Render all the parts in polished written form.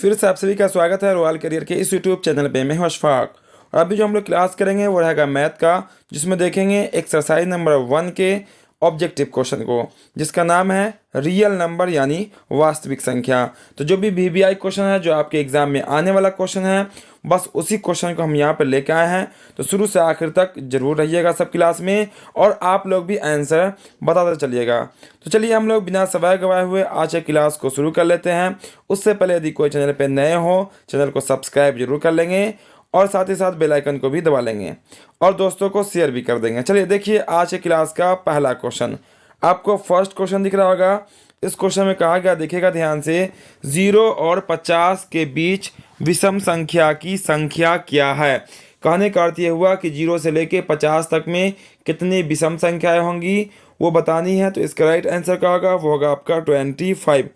फिर से आप सभी का स्वागत है रॉयल करियर के इस यूट्यूब चैनल पे। मैं हूं अशफाक और अभी जो हम लोग क्लास करेंगे वो रहेगा मैथ का, जिसमें देखेंगे एक्सरसाइज नंबर 1 के ऑब्जेक्टिव क्वेश्चन को, जिसका नाम है रियल नंबर यानी वास्तविक संख्या। तो जो भी वीवीआई क्वेश्चन है, जो आपके एग्जाम में आने वाला क्वेश्चन है, बस उसी क्वेश्चन को हम यहाँ पर लेकर आए हैं। तो शुरू से आखिर तक जरूर रहिएगा सब क्लास में, और आप लोग भी आंसर बताते चलिएगा। तो चलिए हम लोग बिना समय गवाए हुए आज के क्लास को शुरू कर लेते हैं। उससे पहले यदि कोई चैनल पर नए हो, चैनल को सब्सक्राइब जरूर कर लेंगे और साथ ही साथ बेल आइकन को भी दबा लेंगे और दोस्तों को शेयर भी कर देंगे। चलिए देखिए आज के क्लास का पहला क्वेश्चन। आपको फर्स्ट क्वेश्चन दिख रहा होगा। इस क्वेश्चन में कहा गया, देखिएगा ध्यान से, 0 और 50 के बीच विषम संख्या की संख्या क्या है। कहने का अर्थ ये हुआ कि 0 से लेके 50 तक में कितनी विषम संख्याएं होंगी वो बतानी है। तो इसका राइट आंसर क्या होगा, वो होगा आपका 25।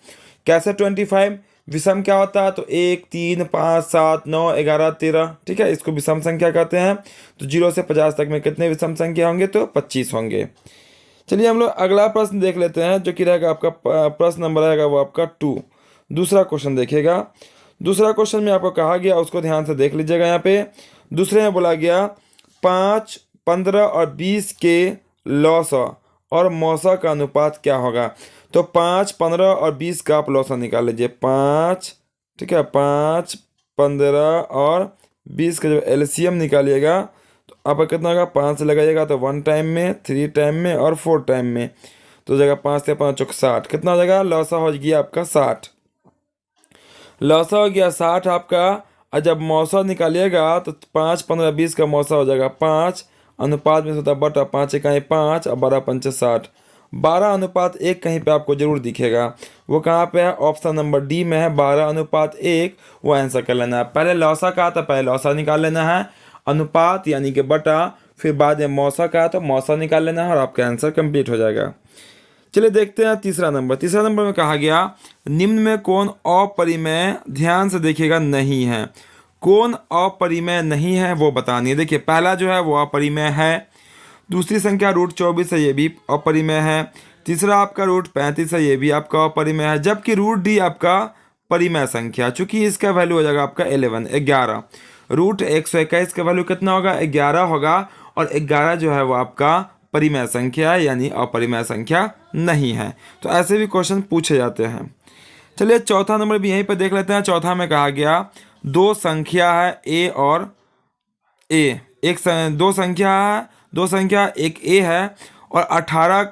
कैसे 25? विषम क्या होता है? तो 1, 3, 5, 7, 9, 11, 13, ठीक है, इसको विषम संख्या कहते हैं। तो 0 से 50 तक में कितने विषम संख्या होंगे? तो 25 होंगे। चलिए हम लोग अगला प्रश्न देख लेते हैं, जो कि रहेगा आपका प्रश्न नंबर रहेगा वो आपका 2। दूसरा क्वेश्चन देखिएगा। दूसरा क्वेश्चन में आपको कहा गया, उसको ध्यान से देख लीजिएगा। यहाँ पे दूसरे में बोला गया 5, 15 और 20 के लौसा और मौसा का अनुपात क्या होगा। तो 5, 15 और 20 का आप लौसा निकाल लीजिए। 5, ठीक है, 5, 15 और 20 का जब एलसीएम निकालिएगा तो आपका कितना होगा? 5 से लगाइएगा तो 1 टाइम में, 3 टाइम में और 4 टाइम में। तो जगह 5 से 5 चौक 60, कितना हो जाएगा? लौसा हो गया आपका 60। लौसा हो गया 60 आपका। और जब मौसा निकालिएगा तो 5, 15, 20 का मौसा हो जाएगा 5, अनुपात में होता है बटा 5 इकाई 5 और 12 पंचे 60। 12:1 कहीं पे आपको जरूर दिखेगा। वो कहाँ पे है? ऑप्शन नंबर डी में है, 12:1। वो आंसर कर लेना है। पहले लौसा का था, पहले लौसा निकाल लेना है, अनुपात यानी कि बटा, फिर बाद में मौसा का तो मौसा निकाल लेना है और आपका आंसर कंप्लीट हो जाएगा। चलिए देखते हैं तीसरा नंबर। तीसरा नंबर में कहा गया, निम्न में कौन अपरिमेय, ध्यान से देखिएगा, नहीं है। कौन अपरिमेय नहीं है वो बतानी है। देखिए पहला जो है वो अपरिमेय है, दूसरी संख्या √24 है, ये भी अपरिमेय है, तीसरा आपका √35 है, ये भी आपका अपरिमेय है, जबकि √d आपका परिमेय संख्या, चूंकि इसका वैल्यू हो जाएगा आपका 11। √121 का वैल्यू कितना होगा? 11 होगा, और 11 जो है वो आपका परिमेय संख्या है, यानी अपरिमेय संख्या नहीं है। तो ऐसे भी क्वेश्चन पूछे जाते हैं। चलिए चौथा नंबर भी यहीं पर देख लेते हैं। चौथा में कहा गया, दो संख्या है ए और ए, दो संख्या एक ए है और 18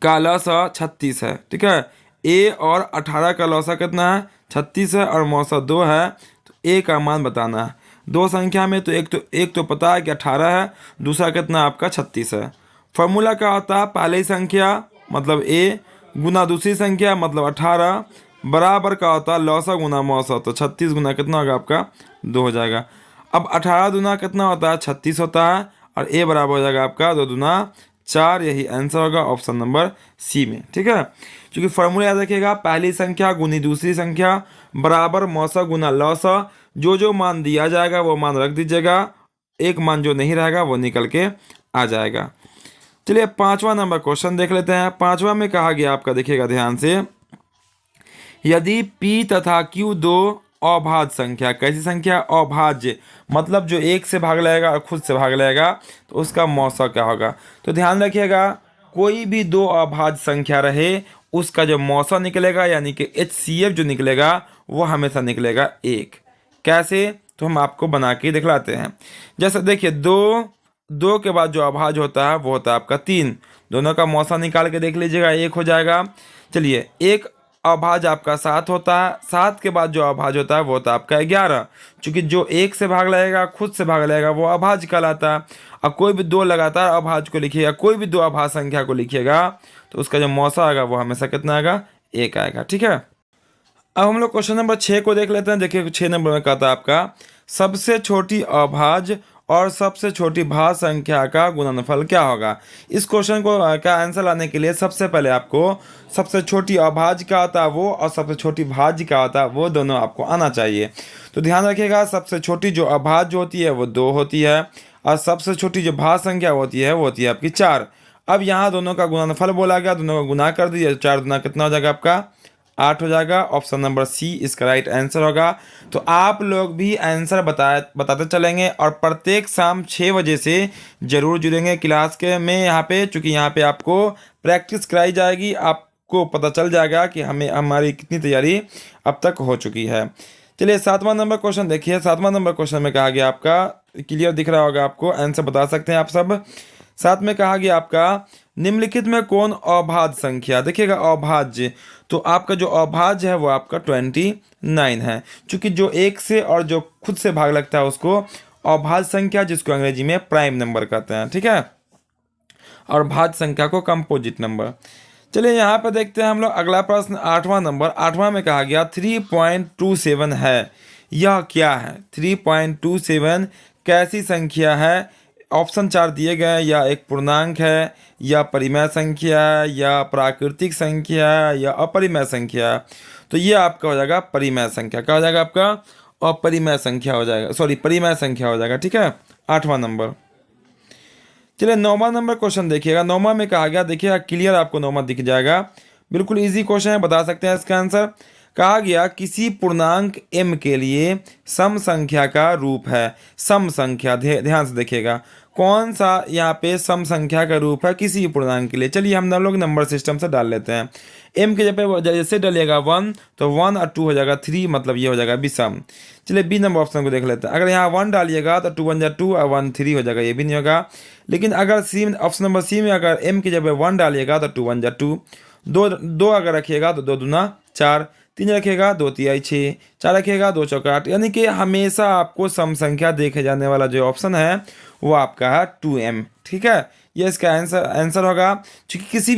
का लौसा 36 है, ठीक है। ए और 18 का लौसा कितना है? 36 है, और मौसा 2 है। तो ए का मान बताना है। दो संख्या में तो एक तो पता है कि 18 है, दूसरा कितना आपका 36 है। फॉर्मूला क्या होता है? पहली संख्या मतलब ए गुना दूसरी संख्या मतलब 18 बराबर का होता है लौसा गुना मौसा। तो 36 गुना कितना होगा आपका? 2 हो जाएगा। अब 18 दूना कितना होता है? 36 होता है, और ए बराबर हो जाएगा आपका 2 दूना 4। यही आंसर होगा ऑप्शन नंबर सी में, ठीक है। क्योंकि फॉर्मूला याद रखिएगा, पहली संख्या गुनी दूसरी संख्या बराबर मौसा गुना लौसा। जो मान दिया जाएगा वो मान रख दीजिएगा, एक मान जो नहीं रहेगा वो निकल के आ जाएगा। चलिए पांचवा नंबर क्वेश्चन देख लेते हैं। पांचवा में कहा गया आपका, देखिएगा ध्यान से, यदि p तथा q दो अभाज्य संख्या, कैसी संख्या? अभाज्य, मतलब जो एक से भाग लेगा और खुद से भाग लेगा, तो उसका मौसा क्या होगा? तो ध्यान रखिएगा, कोई भी दो अभाज्य संख्या रहे, उसका जो मौसा निकलेगा यानी कि HCF जो निकलेगा वो हमेशा निकलेगा 1। कैसे? तो हम आपको बना के दिखलाते हैं। जैसे देखिए, दो के बाद जो अभाज्य होता है वो होता है आपका 3। दोनों का मौसा निकाल के देख लीजिएगा, 1 हो जाएगा। चलिए, एक अभाज्य आपका 7 होता है, 7 के बाद जो अभाज्य होता है वो होता है आपका 11। चूंकि जो एक से भाग लगेगा, खुद से भाग लगेगा, वो अभाज्य कहलाता है। अब कोई भी दो लगातार अभाज्य को लिखिएगा, कोई भी दो अभाज्य संख्या को लिखिएगा, तो उसका जो मौसा आएगा वो हमेशा कितना आएगा? 1 आएगा, ठीक है। अब हम लोग क्वेश्चन नंबर 6 को देख लेते हैं। देखिए 6 नंबर में कहता है आपका, सबसे छोटी अभाज्य और सबसे छोटी भाज्य संख्या का गुणनफल क्या होगा। इस क्वेश्चन को का आंसर लाने के लिए सबसे पहले आपको सबसे छोटी अभाज्य क्या होता है वो, और सबसे छोटी भाज्य क्या होता है वो, दोनों आपको आना चाहिए। तो ध्यान रखिएगा, सबसे छोटी जो अभाज्य होती है वो 2 होती है, और सबसे छोटी जो भाज्य संख्या होती है वो होती है आपकी 4। अब यहाँ दोनों का गुणनफल बोला गया, दोनों का गुना कर दीजिए। 4 दूना कितना हो जाएगा आपका? 8 हो जाएगा। ऑप्शन नंबर सी इसका राइट आंसर होगा। तो आप लोग भी आंसर बताते चलेंगे और प्रत्येक शाम 6 बजे से ज़रूर जुड़ेंगे क्लास के में यहाँ पे, चूँकि यहाँ पे आपको प्रैक्टिस कराई जाएगी, आपको पता चल जाएगा कि हमारी कितनी तैयारी अब तक हो चुकी है। चलिए 7वां नंबर क्वेश्चन देखिए। 7वां नंबर क्वेश्चन में कहा गया आपका, क्लियर दिख रहा होगा आपको, आंसर बता सकते हैं आप सब। साथ में कहा गया आपका निम्नलिखित में कौन अभाज्य संख्या, देखिएगा अभाज्य, तो आपका जो अभाज्य है वो आपका 29 है। चूंकि जो एक से और जो खुद से भाग लगता है उसको अभाज्य संख्या, जिसको अंग्रेजी में प्राइम नंबर कहते हैं, ठीक है, और भाज्य संख्या को कंपोजिट नंबर। चलिए यहाँ पे देखते हैं हम लोग अगला प्रश्न 8वां नंबर। 8वां में कहा गया 3.27 है, यह क्या है? 3.27 कैसी संख्या है? ऑप्शन 4 दिए गए, या एक पूर्णांक है, या परिमेय संख्या है, या प्राकृतिक संख्या है, या अपरिमेय संख्या है। तो ये आपका हो जाएगा परिमेय संख्या। क्या हो जाएगा आपका? अपरिमेय संख्या हो जाएगा, सॉरी परिमेय संख्या हो जाएगा, ठीक है, 8वां नंबर। चलिए 9वां नंबर क्वेश्चन देखिएगा। 9वां में कहा गया, देखिएगा क्लियर आपको 9वां दिख जाएगा, बिल्कुल इजी क्वेश्चन है, बता सकते हैं इसका आंसर। कहा गया किसी पूर्णांक m के लिए सम संख्या का रूप है। सम संख्या, ध्यान से देखिएगा, कौन सा यहाँ पे सम संख्या का रूप है किसी पूर्णांक के लिए। चलिए हम लोग नंबर सिस्टम से डाल लेते हैं। m के जगह जैसे डालिएगा 1, तो 1 और 2 हो जाएगा 3, मतलब ये हो जाएगा विषम। चलिए बी नंबर ऑप्शन को देख लेते हैं। अगर यहाँ 1 डालिएगा तो 2 1 जा 2 और 1 3 हो जाएगा, ये भी नहीं होगा। लेकिन अगर सी ऑप्शन नंबर सी में अगर m की जगह 1 डालिएगा तो 2 1 जा 2, 2 अगर रखिएगा तो 2 दूना 4, 3 रखिएगा 2 तिहाई 6, 4 रखिएगा 2 चौका 8। यानी कि हमेशा आपको सम संख्या देखे जाने वाला जो ऑप्शन है वो आपका है 2m, ठीक है, ये इसका आंसर होगा। क्योंकि किसी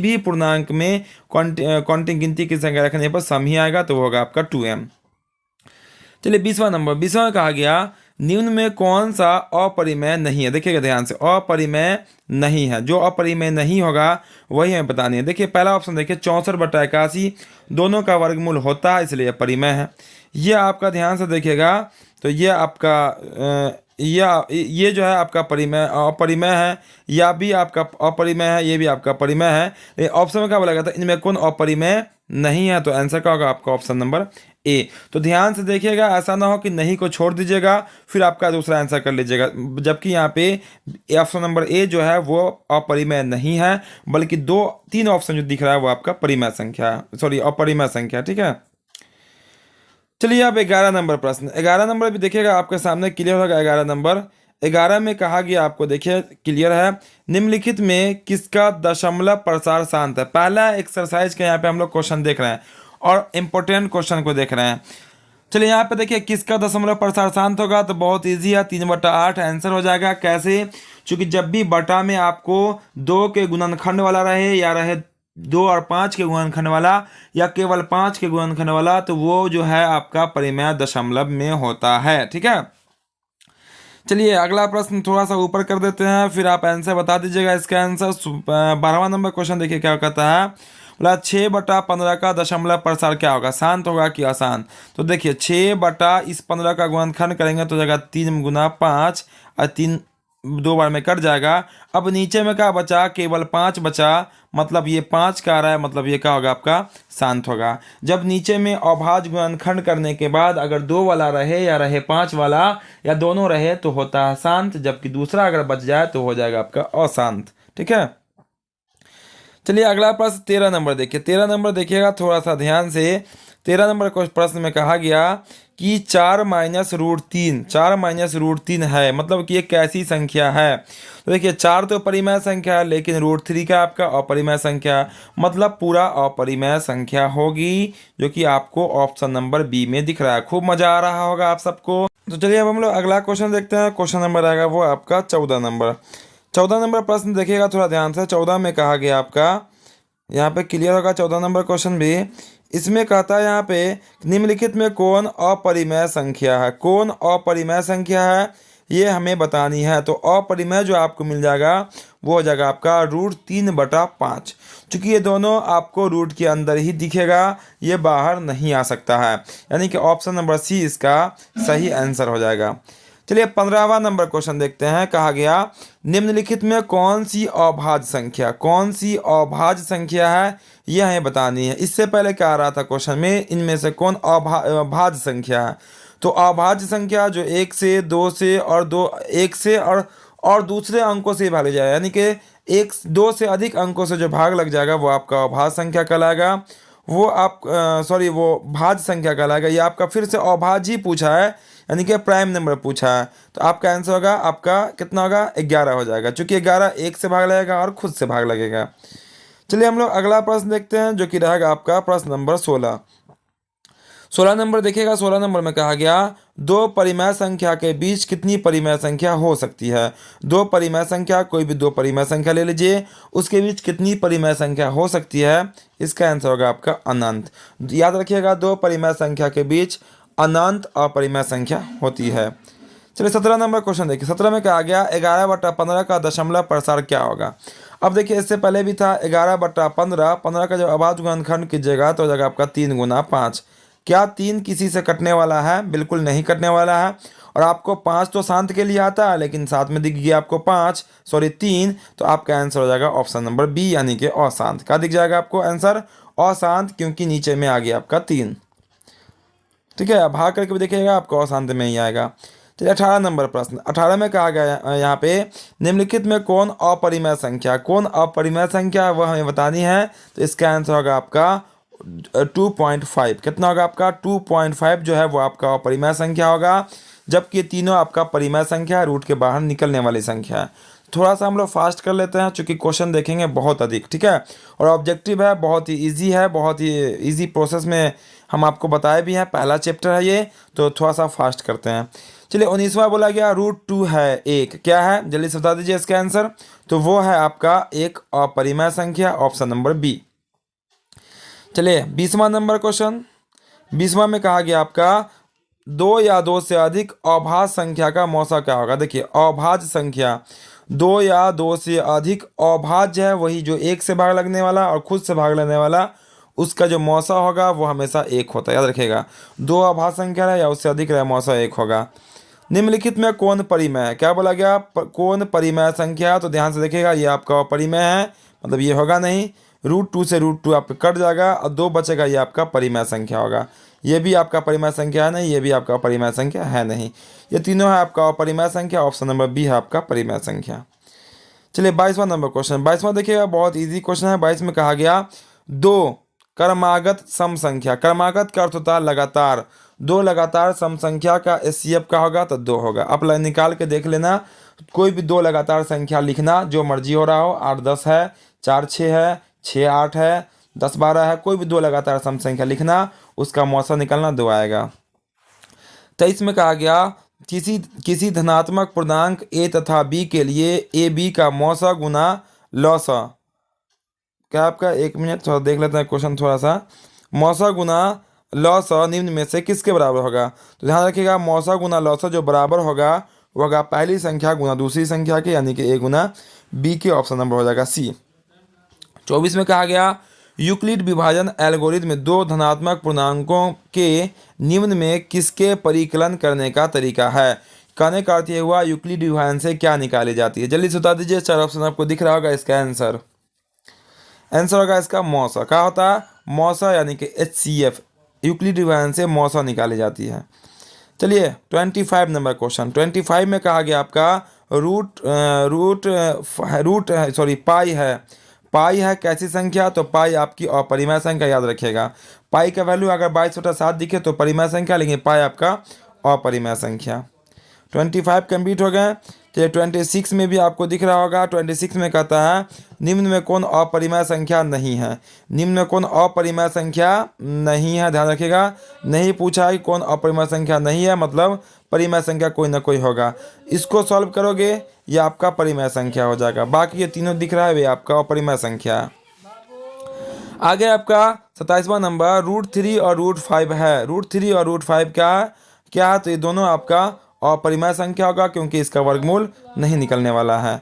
भी पूर्णांक में काउंटिंग गिनती की संख्या रखने पर सम ही आएगा, तो वो होगा आपका 2m। चलिए 20वां नंबर। 20वां में कहा गया निम्न में कौन सा अपरिमेय नहीं है। देखिएगा ध्यान से, अपरिमेय नहीं है, जो अपरिमेय नहीं होगा वही हमें बतानी है। देखिए पहला ऑप्शन देखिए 64/81, दोनों का वर्गमूल होता है इसलिए परिमेय है। ये आपका ध्यान से देखिएगा, तो ये आपका ये जो है आपका अपरिमेय है, या भी आपका अपरिमेय है, ये भी आपका परिमेय है। ऑप्शन में क्या बोला गया था, इनमें कौन अपरिमेय नहीं है, तो आंसर क्या होगा आपका ऑप्शन नंबर ए। तो ध्यान से देखिएगा, ऐसा ना हो कि नहीं को छोड़ दीजिएगा फिर आपका दूसरा आंसर कर लीजिएगा, जबकि यहाँ पे ऑप्शन नंबर ए जो है वो अपरिमेय नहीं है, बल्कि 2-3 ऑप्शन जो दिख रहा है वो आपका परिमेय संख्या, सॉरी अपरिमेय संख्या, ठीक है। चलिए अब 11 नंबर प्रश्न। 11 नंबर भी देखिएगा आपके सामने क्लियर होगा। 11 नंबर, 11 में कहा गया आपको, देखिए क्लियर है, निम्नलिखित में किसका दशमलव प्रसार शांत है। पहला एक्सरसाइज का यहाँ पे हम लोग क्वेश्चन देख रहे हैं और इम्पोर्टेंट क्वेश्चन को देख रहे हैं। चलिए यहाँ पे देखिए किसका दशमलव प्रसार शांत होगा, तो बहुत ईजी है, 3/8 आंसर हो जाएगा। कैसे? क्योंकि जब भी बटा में आपको 2 के गुणनखंड वाला रहे, या रहे 2 और 5 के गुणनखंड वाला, या केवल 5 के गुणनखंड वाला, तो वो जो है आपका परिमेय दशमलव में होता है, ठीक है। चलिए अगला प्रश्न थोड़ा सा ऊपर कर देते हैं, फिर आप आंसर बता दीजिएगा इसका आंसर। 12वां नंबर क्वेश्चन देखिए क्या कहता है, बोला 6/15 का दशमलव प्रसार क्या होगा, शांत होगा कि अशांत। तो देखिए 6/15 का गुणनखंड करेंगे तो जाएगा 3 गुना 5, और 3 2 बार में कट जाएगा। अब नीचे में क्या बचा, केवल 5 बचा, मतलब ये 5 का आ रहा है, मतलब ये क्या होगा आपका शांत होगा। जब नीचे में अभाज्य गुणनखंड करने के बाद अगर 2 वाला रहे या रहे 5 वाला, या दोनों रहे, तो होता है शांत, जबकि दूसरा अगर बच जाए तो हो जाएगा आपका अशांत, ठीक है। चलिए अगला प्रश्न 13 नंबर देखिए। 13 नंबर देखिएगा थोड़ा सा ध्यान से। 13 नंबर प्रश्न में कहा गया कि 4 - √3 है, मतलब कि ये कैसी संख्या है। तो देखिए 4 तो परिमेय संख्या है, लेकिन √3 का आपका अपरिमेय संख्या, मतलब पूरा अपरिमेय संख्या होगी, जो कि आपको ऑप्शन नंबर बी में दिख रहा है। खूब मजा आ रहा होगा आप सबको। तो चलिए अब हम लोग अगला क्वेश्चन देखते हैं। क्वेश्चन नंबर आएगा वो आपका 14 नंबर। 14 नंबर प्रश्न देखिएगा थोड़ा ध्यान से। 14 में कहा गया आपका, यहाँ पे क्लियर होगा 14 नंबर क्वेश्चन भी। इसमें कहता है यहाँ पे निम्नलिखित में कौन अपरिमेय संख्या है। कौन अपरिमेय संख्या है ये हमें बतानी है। तो अपरिमेय जो आपको मिल जाएगा वो हो जाएगा आपका √3/5। चूँकि ये दोनों आपको रूट के अंदर ही दिखेगा, ये बाहर नहीं आ सकता है, यानी कि ऑप्शन नंबर सी इसका सही आंसर हो जाएगा। चलिए 15वां नंबर क्वेश्चन देखते हैं। कहा गया निम्नलिखित में कौन सी अभाज्य संख्या है, यह हमें बतानी है। इससे पहले क्या आ रहा था क्वेश्चन में, इनमें से कौन अभाज्य संख्या है। तो अभाज्य संख्या जो 1 से 2 से और 1 से और दूसरे अंकों से भाग जाए, यानी कि 2 से अधिक अंकों से जो भाग लग जाएगा वो आपका अभाज्य संख्या कहलाएगा। वो भाज्य संख्या कहलाएगा। ये आपका फिर से अभाज्य ही पूछा है, यानी कि प्राइम नंबर पूछा है। तो आपका आंसर होगा, आपका कितना होगा, 11 हो जाएगा, क्योंकि 11 1 से भाग लगेगा और खुद से भाग लगेगा। चलिए हम लोग अगला प्रश्न देखते हैं, जो कि रहेगा आपका प्रश्न नंबर 16। 16 नंबर देखिएगा। 16 नंबर में कहा गया दो परिमेय संख्या के बीच कितनी परिमेय संख्या हो सकती है। दो परिमेय संख्या, कोई भी दो परिमेय संख्या ले लीजिए, उसके बीच कितनी परिमेय संख्या हो सकती है। इसका आंसर होगा आपका अनंत। याद रखिएगा, दो परिमेय संख्या के बीच अनंत अपरिमेय संख्या होती है। चलिए 17 नंबर क्वेश्चन देखिए। 17 में कहा गया 11/15 का दशमलव प्रसार क्या होगा। अब देखिए, इससे पहले भी था 11/15। 15 का जब अभाज्य गुणनखंड कीजिएगा तो हो जाएगा आपका 3 × 5। क्या 3 किसी से कटने वाला है? बिल्कुल नहीं कटने वाला है। और आपको 5 तो शांत के लिए आता है, लेकिन साथ में दिख गया आपको 3, तो आपका आंसर हो जाएगा ऑप्शन नंबर बी, यानी कि अशांत। क्या दिख जाएगा आपको आंसर? अशांत, क्योंकि नीचे में आ गया आपका 3। ठीक है, भाग करके भी देखिएगा आपको अशांत में ही आएगा। चलिए 18 नंबर प्रश्न। 18 में कहा गया यहाँ पे निम्नलिखित में कौन अपरिमेय संख्या है, वह हमें बतानी है। तो इसका आंसर होगा आपका 2.5। कितना होगा आपका? 2.5 जो है वो आपका अपरिमेय संख्या होगा, जबकि तीनों आपका परिमेय संख्या है, रूट के बाहर निकलने वाली संख्या है। थोड़ा सा हम लोग फास्ट कर लेते हैं, चूँकि क्वेश्चन देखेंगे बहुत अधिक। ठीक है, और ऑब्जेक्टिव है, बहुत ही ईजी है, बहुत ही ईजी प्रोसेस में हम आपको बताए भी हैं। पहला चैप्टर है ये, तो थोड़ा सा फास्ट करते हैं। चलिए 19वां बोला गया √2 है 1। क्या है, जल्दी से बता दीजिए इसका आंसर। तो वो है आपका एक अपरिमेय संख्या, ऑप्शन नंबर बी। चलिए 20वां नंबर क्वेश्चन। 20वां में कहा गया आपका 2 या 2 से अधिक अभाज्य संख्या का मौसा क्या होगा। देखिए, अभाज्य संख्या 2 या 2 से अधिक अभाज्य है, वही जो 1 से भाग लगने वाला और खुद से भाग लेने वाला, उसका जो मौसा होगा वो हमेशा 1 होता है। याद रखिएगा, 2 अभाज्य संख्या है या उससे अधिक रहे, मौसा 1 होगा। निम्नलिखित में कौन परिमेय है? क्या बोला गया, कौन परिमेय संख्या है? तो ध्यान से देखिएगा, ये आपका अपरिमेय है, मतलब ये होगा नहीं। √2 से √2 आपका कट जाएगा और 2 बचेगा, ये आपका परिमेय संख्या होगा। ये भी आपका परिमेय संख्या है नहीं, ये भी आपका परिमेय संख्या है नहीं। ये तीनों है आपका अपरिमेय संख्या, ऑप्शन नंबर बी है आपका परिमेय संख्या। चलिए 22वां नंबर क्वेश्चन। 22वां देखिएगा, बहुत इजी क्वेश्चन है। 22 में कहा गया 2 क्रमागत सम संख्या। क्रमागत का अर्थ होता है लगातार। 2 लगातार सम संख्या का एचसीएफ का होगा तो 2 होगा। आप निकाल के देख लेना, कोई भी 2 लगातार संख्या लिखना, जो मर्जी हो रहा हो, 8 10 है, 4 6 है, 6 8 है, 10 12 है, कोई भी 2 लगातार सम संख्या लिखना, उसका मौसा निकलना 2 आएगा। 23 में कहा गया किसी धनात्मक पूर्णांक a तथा b के लिए ए बी का मौसा गुना लौसा। क्या आपका, 1 मिनट थोड़ा देख लेते हैं क्वेश्चन थोड़ा सा। मौसा गुना लौसा निम्न में से किसके बराबर होगा। तो ध्यान रखिएगा, मौसा गुना लौसा जो बराबर होगा वो होगा पहली संख्या गुना दूसरी संख्या के, यानी कि a गुना b के, ऑप्शन नंबर हो जाएगा सी। 24 में कहा गया यूक्लिड विभाजन एल्गोरिथम में 2 धनात्मक पूर्णांकों के निम्न में किसके परिकलन करने का तरीका है। कहने का अर्थ ये हुआ, यूक्लिड विभाजन से क्या निकाली जाती है। जल्दी से बता दीजिए, 4 ऑप्शन आपको दिख रहा होगा। इसका आंसर होगा इसका मौसा। क्या होता है मौसा, यानी कि एचसीएफ। यूक्लिड विभाजन से मौसा निकाली जाती है। चलिए 25 नंबर क्वेश्चन। 25 में कहा गया आपका पाई है कैसी संख्या। तो पाई आपकी अपरिमेय संख्या, याद रखिएगा। पाई का वैल्यू अगर 22/7 दिखे तो परिमेय संख्या, लेकिन पाई आपका अपरिमेय संख्या। 25 कंप्लीट हो गए। चलिए 26 में भी आपको दिख रहा होगा। 26 में कहता है निम्न में कौन अपरिमेय संख्या नहीं है। निम्न में कौन अपरिमेय संख्या नहीं है, ध्यान रखिएगा। नहीं पूछा है कि कौन अपरिमेय संख्या नहीं है, मतलब परिमेय संख्या कोई ना कोई होगा। इसको सॉल्व करोगे ये आपका परिमेय संख्या हो जाएगा। बाकी ये तीनों दिख रहा है वे आपका अपरिमेय संख्या है। आगे आपका 27वां नंबर √3 और √5 है। √3 और √5 क्या है। तो ये दोनों आपका अपरिमेय संख्या होगा, क्योंकि इसका वर्गमूल नहीं निकलने वाला है।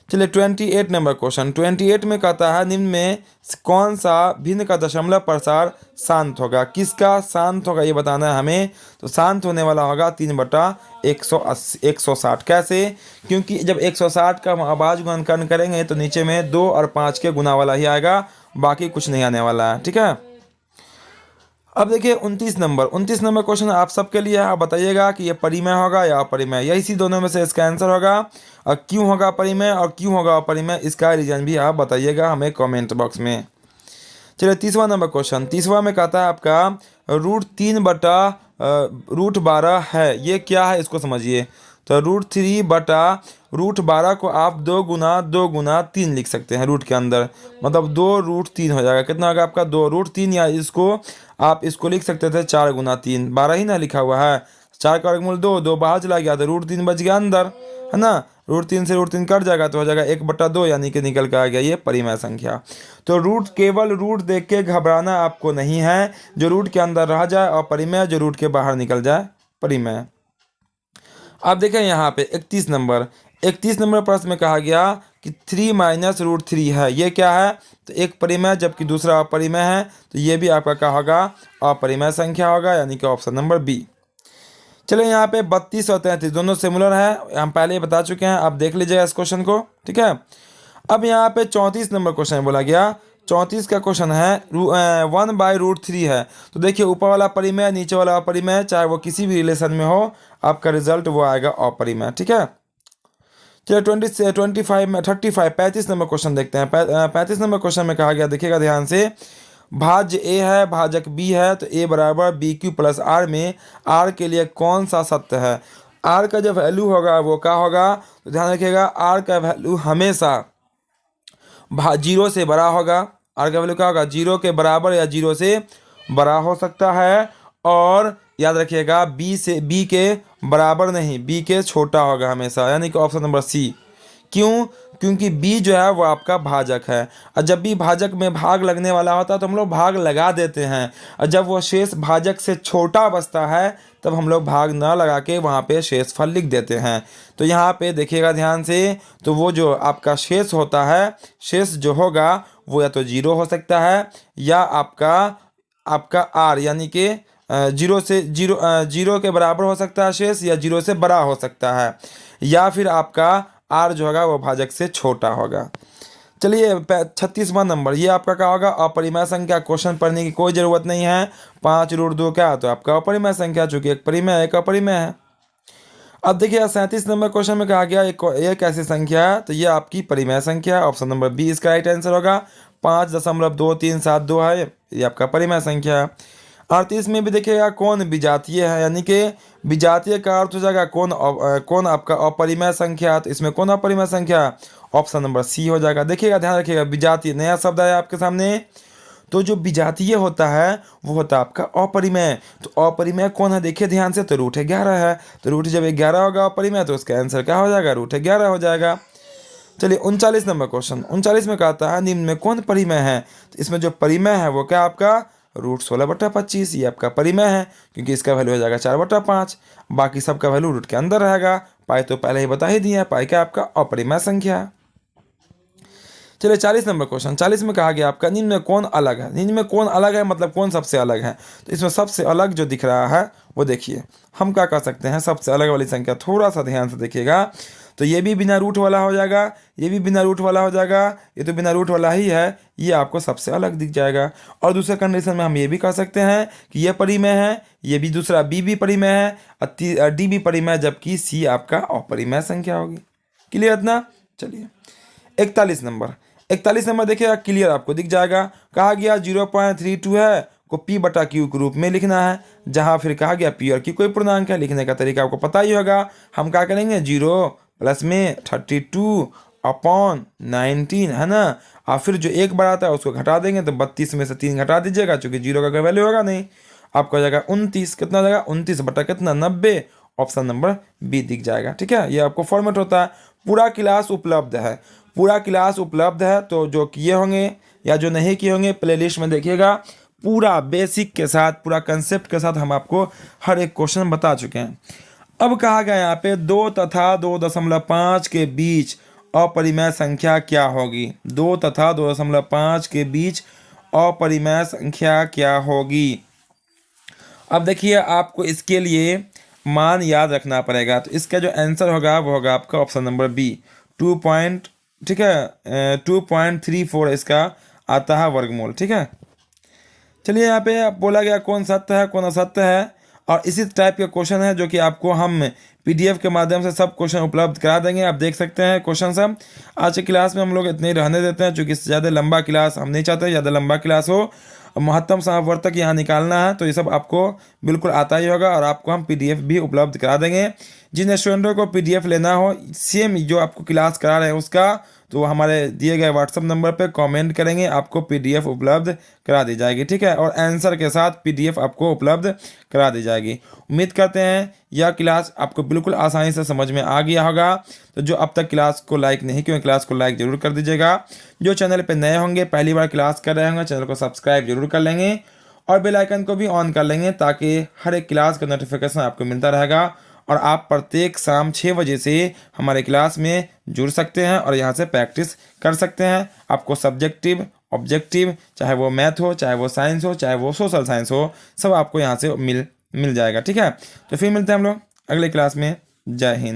चलिए 28 नंबर क्वेश्चन। 28 में कहता है निम्न में कौन सा भिन्न का दशमलव प्रसार शांत होगा, किसका शांत होगा ये बताना है हमें। तो शांत होने वाला होगा 3/160। कैसे? क्योंकि जब 160 का हम आवाज गुणनकरण करेंगे तो नीचे में 2 और 5 के गुना वाला ही आएगा, बाकी कुछ नहीं आने वाला है। ठीक है, अब देखिए 29 नंबर क्वेश्चन आप सबके लिए है। आप बताइएगा कि ये परिमेय होगा या अपरिमेय, यही सी दोनों में से इसका आंसर होगा। और क्यों होगा परिमेय और क्यों होगा अपरिमेय, इसका रीजन भी आप बताइएगा हमें कमेंट बॉक्स में। चलिए 30वां नंबर क्वेश्चन। 30वां में कहता है आपका √3/√12 है, ये क्या है इसको समझिए। तो √3/√12 को आप 2 × 2 × 3 लिख सकते हैं रूट के अंदर, मतलब 2√3 हो जाएगा। कितना होगा आपका 2√3, या इसको आप इसको लिख सकते थे 4 × 3, 12 ही ना लिखा हुआ है। 4 का वर्गमूल 2, 2 बाहर चला गया तो √3 बच गया अंदर, है ना। √3 से √3 कट जाएगा तो हो जाएगा 1/2, यानी कि निकल कर आ गया ये परिमेय संख्या। तो केवल रूट देख के घबराना आपको नहीं है, जो रूट के अंदर रह जाए और परिमेय, जो रूट के बाहर निकल जाए परिमेय। आप देखें यहाँ पे 31 नंबर प्रश्न में कहा गया कि 3 - √3 है, ये क्या है? तो एक परिमेय जबकि दूसरा अपरिमेय है, तो ये भी आपका क्या होगा? अपरिमेय संख्या होगा, यानी कि ऑप्शन नंबर बी। चलिए यहाँ पे 32 और 33 दोनों सिमिलर है, हम पहले ही बता चुके हैं, आप देख लीजिएगा इस क्वेश्चन को। ठीक है, अब यहाँ पे 34 नंबर क्वेश्चन बोला गया। 34 का क्वेश्चन है 1/√3 है। तो देखिए ऊपर वाला परिमेय, नीचे वाला अपरिमेय, चाहे वो किसी भी रिलेशन में हो, आपका रिजल्ट वो आएगा अपरिमेय। ठीक है, चलिए 35 नंबर क्वेश्चन देखते हैं। 35 नंबर क्वेश्चन में कहा गया, देखिएगा ध्यान से, भाज्य ए है, भाजक बी है, तो ए बराबर BQ + R में R के लिए कौन सा सत्य है? R का जो वैल्यू होगा वो क्या होगा? तो ध्यान रखिएगा, R का वैल्यू हमेशा 0 से बड़ा होगा। R का वैल्यू क्या होगा? 0 के बराबर या 0 से बड़ा हो सकता है। और याद रखिएगा B के बराबर नहीं, B के छोटा होगा हमेशा, यानी कि ऑप्शन नंबर सी। क्यों? क्योंकि B जो है वो आपका भाजक है, और जब भी भाजक में भाग लगने वाला होता है तो हम लोग भाग लगा देते हैं, और जब वो शेष भाजक से छोटा बचता है तब हम लोग भाग ना लगा के वहाँ पे शेषफल लिख देते हैं। तो यहाँ पे देखिएगा ध्यान से, तो वो जो आपका शेष होता है, शेष जो होगा वो या तो 0 हो सकता है, या आपका R यानी कि 0 के बराबर हो सकता है शेष, या 0 से बड़ा हो सकता है, या फिर आपका R जो होगा वो भाजक से छोटा होगा। चलिए 36वां नंबर, ये आपका क्या होगा? अपरिमेय संख्या। क्वेश्चन पढ़ने की कोई ज़रूरत नहीं है। 5√2 क्या? तो आपका अपरिमेय संख्या, चूंकि एक परिमेय एक अपरिमेय है। अब देखिए 37 नंबर क्वेश्चन में कहा गया एक ऐसी संख्या है, तो ये आपकी परिमेय संख्या, ऑप्शन नंबर बी इसका राइट आंसर होगा। 5.2372 है, ये आपका परिमेय संख्या है। 38 में भी देखिएगा कौन विजातीय है, यानी कि विजातीय का अर्थ हो जाएगा कौन आपका अपरिमेय संख्या है, तो इसमें कौन अपरिमेय संख्या? ऑप्शन नंबर सी हो जाएगा। देखिएगा ध्यान रखिएगा, विजातीय नया शब्द है आपके सामने। तो जो विजातीय होता है वो होता है आपका अपरिमेय। तो अपरिमेय कौन है? देखिए ध्यान से, तो √11 है। तो रूट जब 11 होगा अपरिमेय, तो उसका आंसर क्या हो जाएगा? √11 हो जाएगा। चलिए 39 नंबर क्वेश्चन। 39 में कहता है निम्न में कौन परिमेय है? तो इसमें जो परिमेय है वो क्या आपका? √16/25, ये आपका परिमेय है, क्योंकि इसका वैल्यू हो जाएगा 4/5। बाकी सबका वैल्यू रूट के अंदर रहेगा। पाई तो पहले ही बता ही दिया है, पाई क्या आपका अपरिमेय संख्या है। चलिए 40 नंबर क्वेश्चन। 40 में कहा गया आपका निम्न में कौन अलग है? निम्न में कौन अलग है मतलब कौन सबसे अलग है? तो इसमें सबसे अलग जो दिख रहा है वो देखिए, हम क्या कर सकते हैं? सबसे अलग वाली संख्या थोड़ा सा ध्यान से देखिएगा, तो ये भी बिना रूट वाला हो जाएगा, ये भी बिना रूट वाला हो जाएगा, ये तो बिना रूट वाला ही है, ये आपको सबसे अलग दिख जाएगा। और दूसरे कंडीशन में हम ये भी कह सकते हैं कि ये परिमेय है, ये भी दूसरा बी भी परिमेय है, और डी भी परिमेय, जबकि सी आपका अपरिमेय संख्या होगी। क्लियर इतना? चलिए 41 नंबर देखिएगा, क्लियर आपको दिख जाएगा। कहा गया 0.32 है को P/Q के रूप में लिखना है, जहां फिर कहा गया P और Q कोई पूर्णांक है। लिखने का तरीका आपको पता ही होगा। हम क्या करेंगे? 0 प्लस में 32/19 है ना, और फिर जो एक बार आता है उसको घटा देंगे, तो 32 में से 3 घटा दीजिएगा, चूंकि 0 का कोई वैल्यू होगा नहीं। आपका हो जाएगा 29। कितना हो जाएगा? 29 बटा कितना? 90। ऑप्शन नंबर बी दिख जाएगा। ठीक है, ये आपको फॉर्मेट होता है। पूरा क्लास उपलब्ध है, पूरा क्लास उपलब्ध है, तो जो किए होंगे या जो नहीं किए होंगे प्लेलिस्ट में देखिएगा। पूरा बेसिक के साथ, पूरा कंसेप्ट के साथ हम आपको हर एक क्वेश्चन बता चुके हैं। अब कहा गया यहाँ पे 2 तथा 2.5 के बीच अपरिमेय संख्या क्या होगी? 2 तथा 2.5 के बीच अपरिमेय संख्या क्या होगी? अब देखिए आपको इसके लिए मान याद रखना पड़ेगा। तो इसका जो आंसर होगा वो होगा आपका ऑप्शन नंबर बी, 2 ठीक है, 2.34 इसका आता है वर्गमूल। ठीक है, चलिए यहाँ पे बोला गया कौन सत्य है कौन असत्य है, और इसी टाइप के क्वेश्चन है जो कि आपको हम पीडीएफ के माध्यम से सब क्वेश्चन उपलब्ध करा देंगे। आप देख सकते हैं क्वेश्चन सब। आज की क्लास में हम लोग इतने ही रहने देते हैं, क्योंकि ज़्यादा लंबा क्लास हम नहीं चाहते, ज़्यादा लंबा क्लास हो। महत्तम समावर्तक यहाँ निकालना है, तो ये सब आपको बिल्कुल आता ही होगा, और आपको हम पीडीएफ भी उपलब्ध करा देंगे। जिन स्टूडेंटों को पीडीएफ लेना हो सेम जो आपको क्लास करा रहे हैं उसका, तो हमारे दिए गए व्हाट्सअप नंबर पे कमेंट करेंगे, आपको पीडीएफ उपलब्ध करा दी जाएगी। ठीक है, और आंसर के साथ पीडीएफ आपको उपलब्ध करा दी जाएगी। उम्मीद करते हैं यह क्लास आपको बिल्कुल आसानी से समझ में आ गया होगा। तो जो अब तक क्लास को लाइक नहीं किए, क्लास को लाइक जरूर कर दीजिएगा। जो चैनल पे नए होंगे, पहली बार क्लास कर रहे होंगे, चैनल को सब्सक्राइब जरूर कर लेंगे और बेल आइकन को भी ऑन कर लेंगे, ताकि हर एक क्लास का नोटिफिकेशन आपको मिलता रहेगा और आप प्रत्येक शाम 6 बजे से हमारे क्लास में जुड़ सकते हैं और यहाँ से प्रैक्टिस कर सकते हैं। आपको सब्जेक्टिव ऑब्जेक्टिव, चाहे वो मैथ हो, चाहे वो साइंस हो, चाहे वो सोशल साइंस हो, सब आपको यहाँ से मिल जाएगा। ठीक है, तो फिर मिलते हैं हम लोग अगले क्लास में। जय हिंद।